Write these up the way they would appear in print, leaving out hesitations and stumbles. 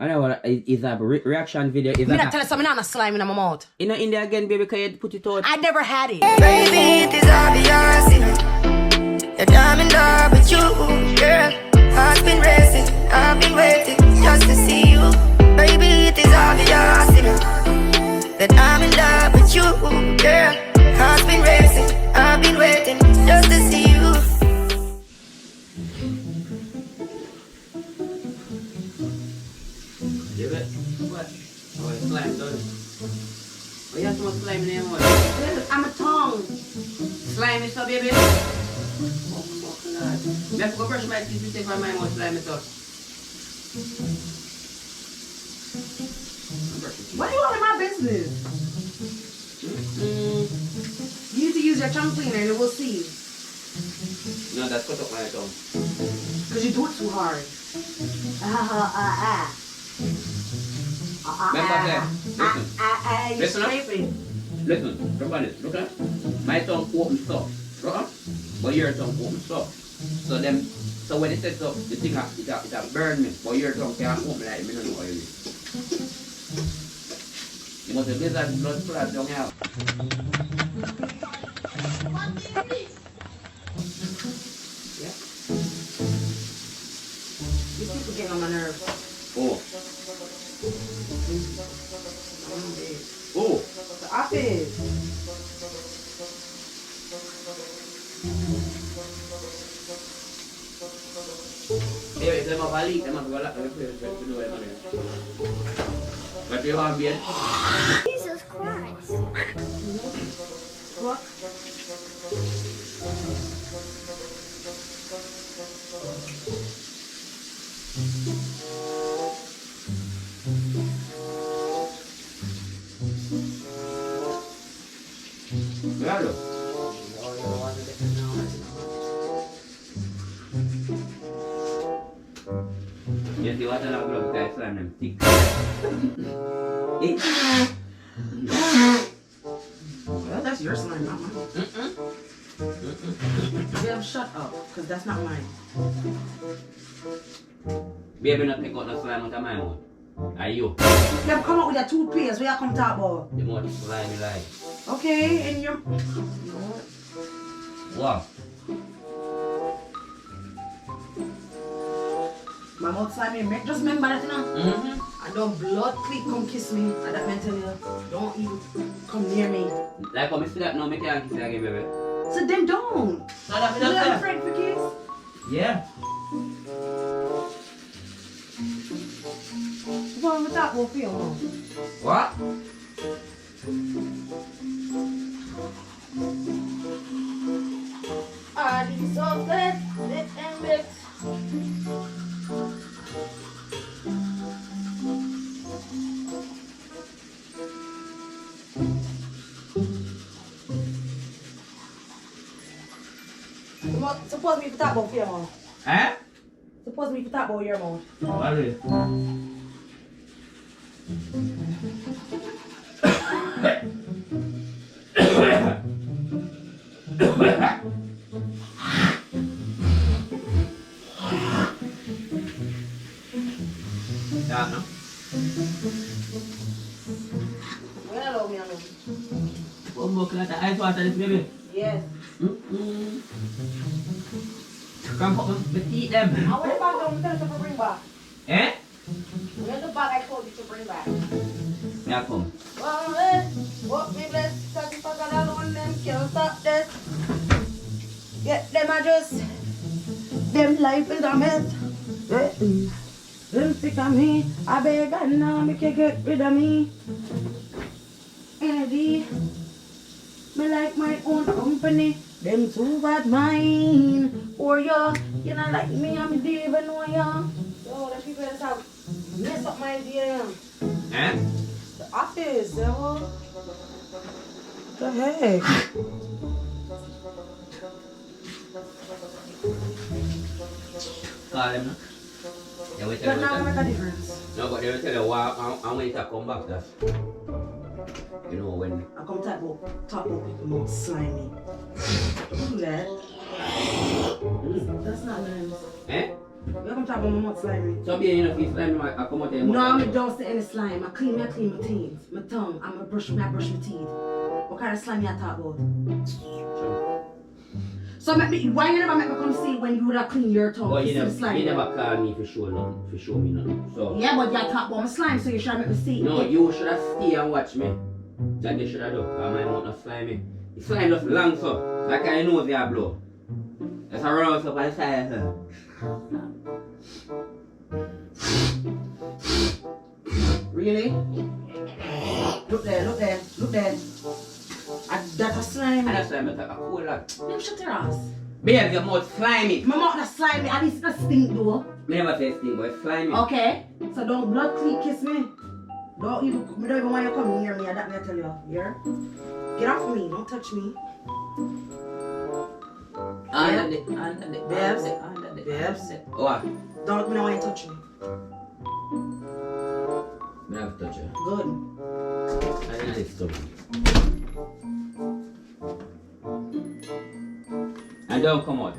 I know what is a reaction video. Me not tell you something, I'm not slime in my mouth. You know, in there again, baby, can you put it out? I never had it. Baby, it is obvious, you know, that I'm in love with you, girl. Heart's been racing, I've been waiting just to see you. Baby, it is obvious, you know, that I'm in love with you, girl. Heart's been racing, I've been waiting just to see you. What? Oh, it's slime, don't it? Oh, you have some slime in there, what? I'm a tongue. Slime is up, baby. Oh, fucking God. I have to go brush my teeth to take my mind what slime is up. What do you want in my business? You need to use your tongue cleaner and it will see. No, that's cut up my tongue. Because you do it too hard. Listen up. Listen, look at it. Look at it. My tongue open stuff. Look up. But your tongue open stuff. So when it sets up, the thing it burn me. But your tongue can't open like me, don't know how you do. You must have this blood pull that tongue out. Yeah. These people get on my nerves. Oh. Oh. The office. Yeah, if them have a leak, them have to go lock them. But you have beer. Jesus Christ. What? Claro. Yes, you want to know about that slime and stick. Well, that's your slime, not mine. Yeah, shut up, because that's not mine. Baby, not take out the slime out of my mouth. Are you? Them come up with your toothpaste, where you come talk about? The more slimy like. Okay, and you're... What? My mouth slimy, just remember that, you know? And don't blood clip come kiss me. And that meant tell you, don't even come near me. Like when I see that now, I can't kiss you again, baby. So then don't. No, that's You're not afraid for kiss? Yeah. What's wrong with that, both of you? What? Are these so good? Lit and mix. Suppose me to talk about your mouth. Eh? Suppose me to talk about your mouth. What is it? Yeah, no? Hello, me alone. One more class of ice water, this baby. Yes. Come put them, eat them. I want the bag down, tell you to bring back. Eh? Where's the bag I told you to bring back? Yeah, come. Well, what me bless, cause if I got alone, them can't stop this. Yeah, them are just, them life is a mess. Them sick of me, I beg and now make you get rid of me. Energy, me like my own company. Them too bad mine. Or you not like me, I'm even know ya. Yo, the people that have mess up my idea. Eh? The office, yo. The heck? Call them, no? Yeah, wait till But now they make a difference. No, but they will tell you why I'm waiting to come back. That's, you know, when. I come talk about people more slimy. Don't do that. That's not nice. Eh? You come talk about my mouth slimy. So be you know if slime I come out there. No, I don't say any slime. I clean my teeth, my tongue, and I brush my teeth. What kind of slime you talk about? So why you never make me come see when you would have cleaned your tongue? Well, you you never call me for show nothing, for show me nothing. So yeah, but you talk about my slime, so you should make me see. No, you should have stay and watch me. That you should have done. Because my mouth not slimy. The slime just long so. Like I know if you blow. That's a round up on the side. Really? Look there. That's a slime. And that's slime I take a cool lot. Let me shut your ass. Babe, your mouth slimy. My mouth not slimy, at least it stink though. Me never say stink, but it's slimy. Okay, so don't blood kiss me. We don't even want you to come near me, that me I tell you. Here? Get off me, don't touch me. Under the Babs. What? Don't me know why you touch me. Me never touch you. Good. I didn't disturb you. And don't come out.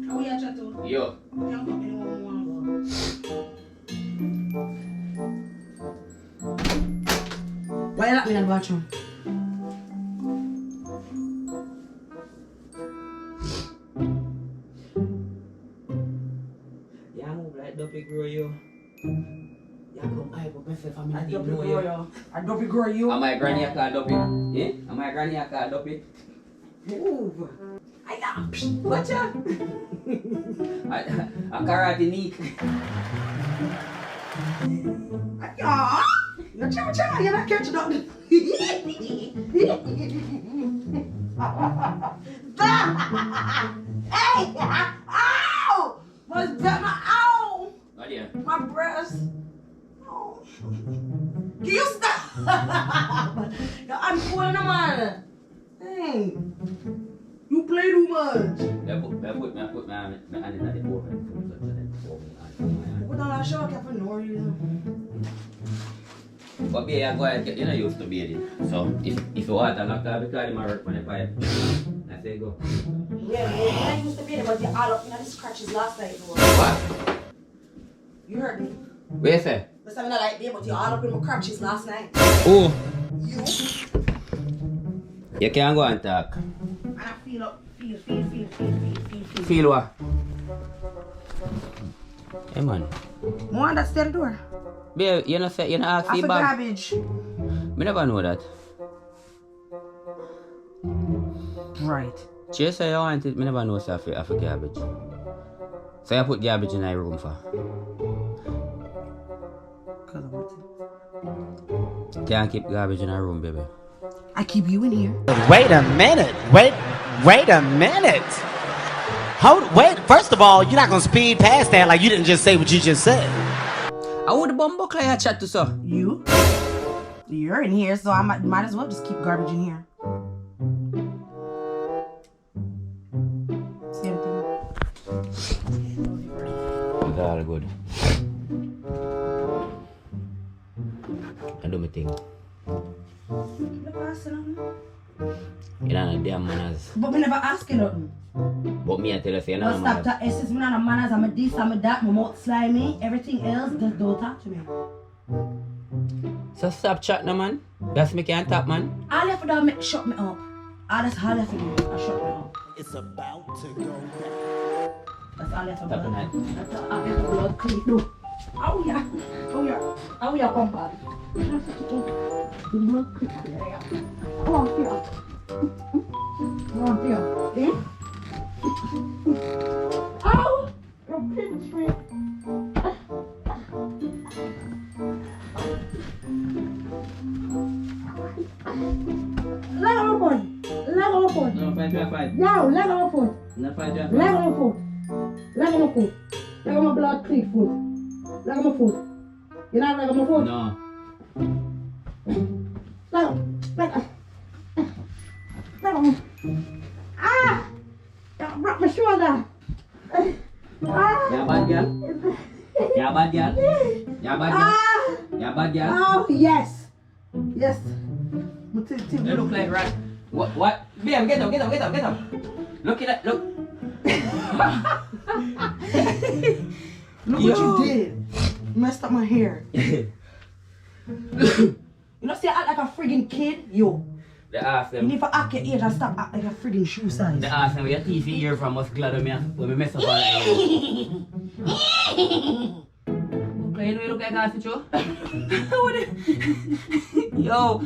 How are you chat to? Yo. Can't come in one more. Why you lock me in the bathroom? Yeah, move like dopey grow you. Yeah, come I go myself and I dopey grow you. I dopey grow you. Am I granny a call dopey? Eh? Am I granny a call dopey? Move. I am. Watch out. A karate Nique. Yeah. You're not catching up. Hey! Ow! What's that? Ow! Oh dear. My breast. Oh. Can you stop? I'm pulling them out. Hey. You play too much. I put my hand in the oven. Put on that show cap for no reason. But be I go and get used to bathing. So if you want, I'm not going to be calling my work on the pipe. I say go. Yeah, I used to be there, but you're all up in the scratches last night. What? You heard me. What you say? But I'm not like there, but you're all up in my crutches last night. Oh. You? You can't go and talk. And I feel up, feel. Feel what? Hey man. More that's the door. Babe, you know ask the bag. Garbage. Me never know that. Right. She say you want it, me never know say I for garbage. So you put garbage in my room for? Cause I want it. Can't keep garbage in her room, baby. I keep you in here. Wait a minute. Wait a minute. Wait, first of all, you're not gonna speed past that like you didn't just say what you just said. I would bumbo clear chat to so. You? You're in here, so I might as well just keep garbage in here. See everything? It's all good. I do my thing. You know, no damn manners. But me never ask you nothing. But me, I tell you, say, you know, Well, stop that. It's just me not manners. I'm a this, I'm a that. My mouth slimy. Everything else, just don't talk to me. So stop chatting, no, man. That's me can't talk, man. All you have to do is shut me up. All that's all you have to do is shut me up. It's about to go down. That's all you have to Stop do. tonight. That's all you have to blood clean. Do. Oh yeah. Oh yeah, compadre. The blood clean. Come on, here. Come on, here. Eh? Ow! Your pinch me. Leg on my foot. No, fight. Yo, leg on my foot. No, fight. Leg on my foot. Leg on my foot. Leg on my blood clean foot. Leg on my foot. You not leg on my foot? No. Leg on my. Ah! You broke my shoulder. Ah! Yeah, bad girl. Yeah, bad girl. Yeah, bad girl. Ah! Yeah, bad girl. Oh, yes. Yes. You look like rat. What? Bam, get up. Look at that, look. Look what you did. Messed up my hair. You know, see, I act like a friggin' kid? Yo. They ask You them. need to act your age and stop act like a friggin' shoe size. They ask them where your teeth here from. Was glad when we mess up all that. Okay, you know you look like a picture. Yo.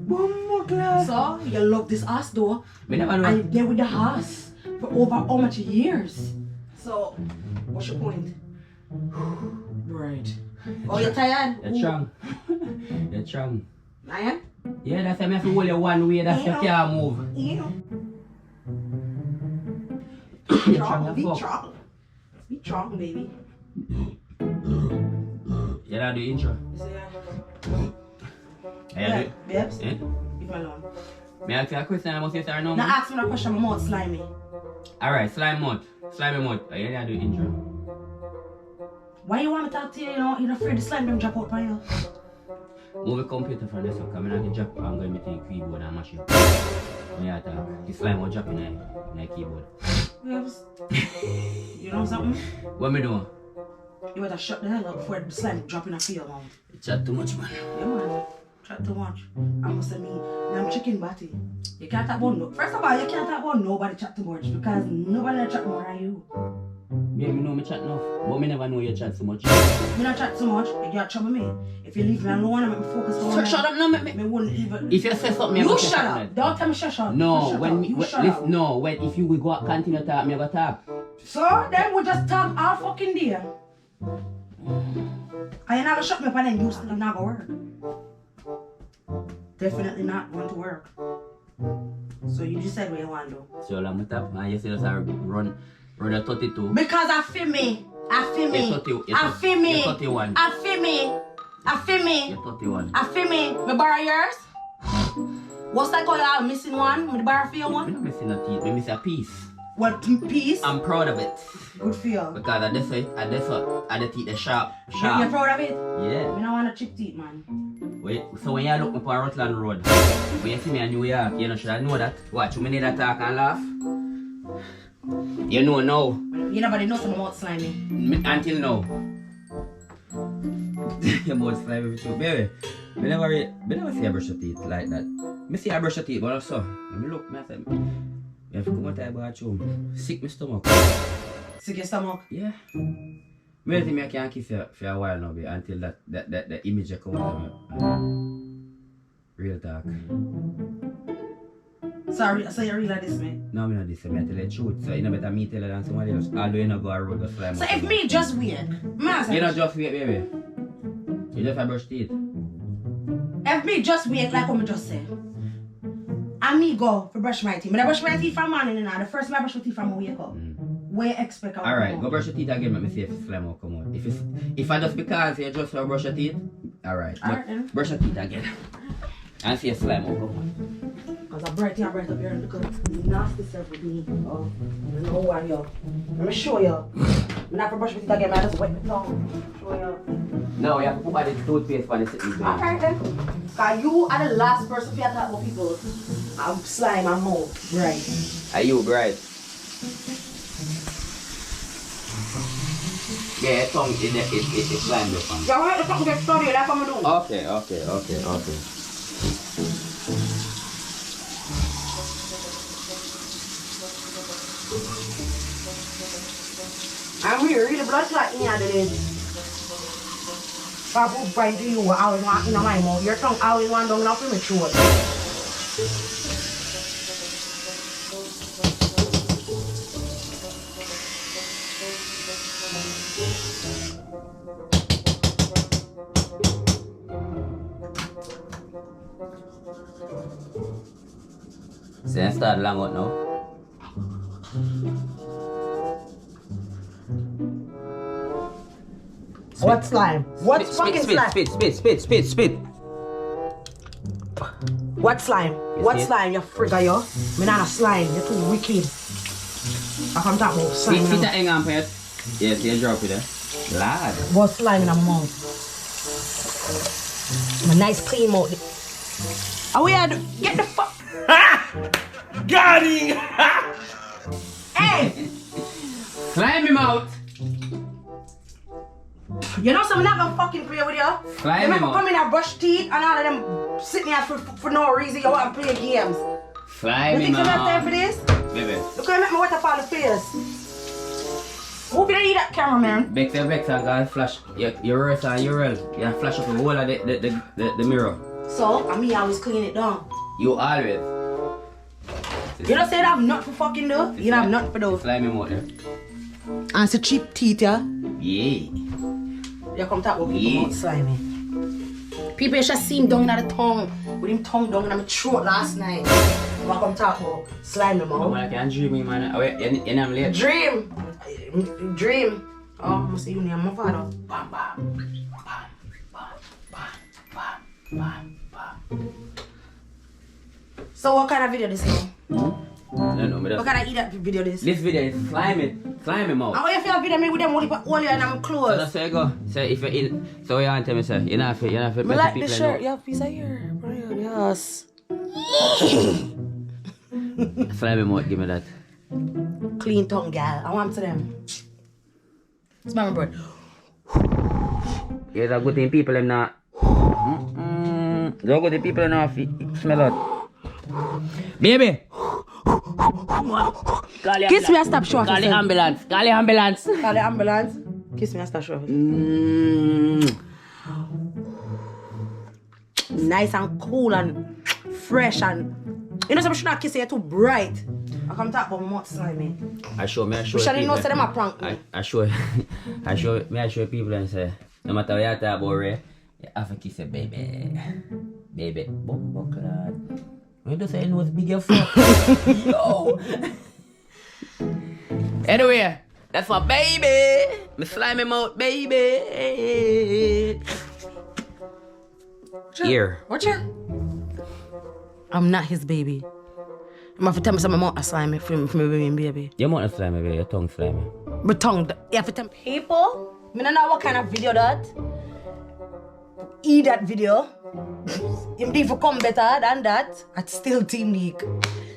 One more glass. So, you love this ass though. Me never know. And you're there with the ass for over how much years? So, what's your point? Right. Oh, you're tired? You're strong. You're strong. Lion? Yeah, that's why I have to hold you one way. That's why you can't move. Yeah. You're Strong, be fuck. strong. Be strong, baby. You know the intro. Yeah, babes. Eh? Leave me alone. May I ask you a question? I must say sorry now. Now ask me that question, my mouth slimy. Alright, slime mode. Slimy mode. You know the intro. Why you want me to talk to you, you know? You're afraid the slime them drop out by you. Move the computer from this one. Come in and drop. I'm going to take the keyboard and mash it. When you talk, the slime will drop in the keyboard. Babes. You know something? What me doing? You better shut the hell up before the slime drop in a field, man. You chat too much, man. Yeah, man. Chat too much. I must say me, I'm chicken batty. You can't talk about no. First of all, you can't talk about nobody chat too much because nobody chat more than you. Yeah, me know me chat enough, but me never know you chat so much. Me not chat too much. You got trouble me. If you leave me alone and make me focus on Shut up, no, me. me wouldn't even. If you say something, You go shut say up. something. Don't tell me shut up. No, shut when up. me, You shut listen, up. no, when if you will go continue to talk, me go talk. So then we just talk all fucking day. I ain't not gonna shut me up and then you still not gonna work. Definitely not going to work. So you just said what you want to do. So I'm tap, and you see us run a 32. Because I feel me. I feel me. I feel me. You're 31. I feel me. I feel me. You're 31. I feel me. Me borrow yours? What's that called? I'm missing one. Me borrow for you I'm one? not missing a teeth, I'm missing a piece. What piece? I'm proud of it. Good for you. Because I just the teeth are sharp. You're Sharp. proud of it? Yeah. Me don't want a chip teeth, man. Wait, so when you look me for Rutland Road, when you see me in New York, you know, should I know that? Watch, you need to talk and laugh. You know now. You nobody knows I'm out slimy. Until now. Your mouth slimy with you. Baby, I never see a brush your teeth like that. I see a brush your teeth, but also, let me look, I say, you have to come out of the bathroom. Sick my stomach. Sick your stomach? Yeah. I think I can't kiss you for a while now, babe, until that image comes out. Real talk. Sorry, so you really like this, man? No, I'm not this. I tell you the truth. So you know better me tell you than somebody else. Although you not go a road go slime. So if me just weird, You not just wait, baby. You just have brush teeth. if me just weird like what me just said, and me go for brush my teeth. When I brush my teeth from morning and the first time I brush my teeth from when I wake up. Where expect I Alright, go brush your teeth again, let me see if slime will come out. If I just because you just brush your teeth, alright. Alright, Brush your teeth again. And see if slime will come out. Because I bright up here and look at nasty stuff with me. Oh, I know why you. Let me show you. I'm not for brush my teeth again, man. I just wet my tongue. Show you. No, you have to put the toothpaste for the sitting. Alright then. Because you are the last person to talk about people. I'm slime, I'm mouth. Right. Are you bright? Yeah, it's on it's slime your fan. Yeah, wait, let's not get started. That's what I'm doing. Okay. I'm here, really blood clot in here today. Papa bright to you, I always want in my mouth. Your tongue always want down enough premature. So I start long out now. What slime? What fucking slime? Spit. What slime? What slime? You frigga yo? Me not a slime. You're too wicked. I come talk about slime. Spit the hang on for it. Yes, you drop it there. Lad. What slime in a mouth? My nice clean mouth. Oh yeah, get the fuck. Got him! Hey! Climb him out. You know something not gonna fucking play with you? Slimy, You remember man. come in and brush teeth and all of them sitting here for no reason. You want to play games. You Slimy, think you have time for man. this? Baby. Look at me make me wet up all the face. Who can eat that camera, man? Vex and go flash your wrist and your URL. You flash up the whole of the mirror. So, I mean, I always clean it down. You always. You don't say that I'm not for fucking do. You don't have nothing for those. Slimy mouth there. And it's a cheap teeth, yeah? Yeah. You come talk about people Yeah. about slimy. People should see him down in the tongue. With him tongue down in my throat last night. You come talk about slimy, man. Man, I can't dream, man. Oh, wait, you know I'm late. Dream. Dream. Oh, I'm see you name my father. Bam, bam. Bam, bam, bam, bam, bam, bam. So what kind of video this is? I don't know, What kind of eat that video this? This video is slimy mouth. And what if you have video me with them all you and I'm So clothes? that's how you go. Say if you're in, so you want to tell me, say, you're not fit, I like the shirt. You have piece of hair. Yes. Slimy mouth, give me that. Clean tongue, gal. I want to them. It's my bread. There's a good thing people them not. There's a good thing people not smell it. Baby! Kiss me and stop short. Call the ambulance. Call the ambulance. Call the ambulance. Kiss me and stop short. Nice and cool and fresh and... You know, some should not kiss you too bright. I come talk about much slimy. I show Shall they know say them a prank me? I show people and say, no matter what you talk about Ray, you have to kiss a baby. Baby. Bumbo clad. When you say it was big your fuck. Yo! Anyway, that's my baby. My slimy mouth baby. Here. Watch it. I'm not his baby. I'm have to tell me something about a slimy for me baby. Your mouth is slimy, baby. Your tongue slimy. But tongue, you have to tell people. I don't know what kind of video that. Eat that video. Him need to come better than that. It's still Team Nique.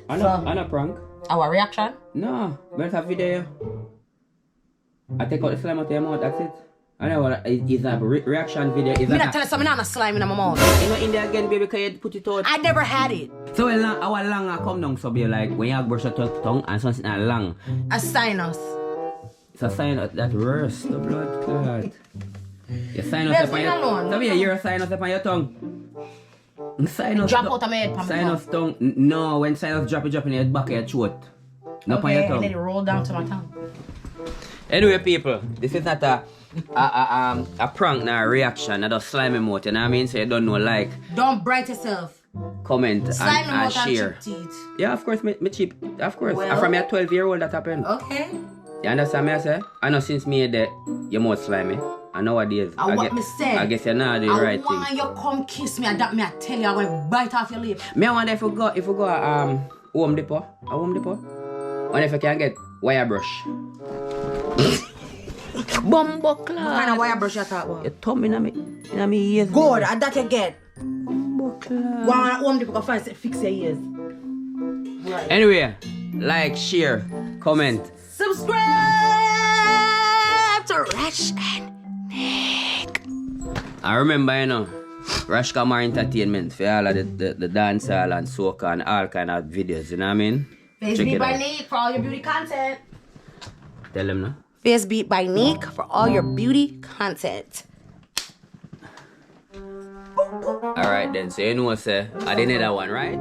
I know prank. Our reaction? No, but a video. I take out the slime out of your mouth, that's it. I know what it's a reaction video. It's Me like not tell you something, I'm not slime in my mouth. you know in there again, baby, can you put it out? I never had it. So how long I come down, so be like when you brush your tongue and something not long. A sinus. It's a sign that worse, the blood clot. Your sinus Yes, up on leave your alone. so be your sinus up on your tongue. Sinus Drop out of my head, Pam. Sinus tongue. No, when sinus drop in your back of your throat. Not on your Okay, tongue. and then it roll down to my tongue. Anyway, people, this is not a prank nor a reaction. I just slimy mouth, you know what I mean? So you don't know, like, Don't bright yourself. comment Slime and mouth and share. cheap teeth. Yeah, of course, me cheap. Of course. Well- From your 12-year-old that happened. Okay. You understand me, I say? I know since me that your mouth slimy. And nowadays, And what me say? I guess you're not doing the right I want thing. you come kiss me and that me I tell you I'm gonna bite off your lip. Me I wonder if you go Home Depot. A Home Depot? Wonder if you can get wire brush. Bumbo What kind of clad. wire brush you talk about? Your thumb in me ears. Good, and that you get. Bumbo clad. Go on home people can find fix your ears. Right. Anyway, like, share, comment. Subscribe to Rash and Nique. I remember, you know, RASHKAMAR Entertainment for all of the dancehall and soca and all kind of videos, you know what I mean? Check Facebook it by out. Nique for all your beauty content. Tell them now. Facebook by Nique for all your beauty content. Alright then, so you know, say, I did another one, right?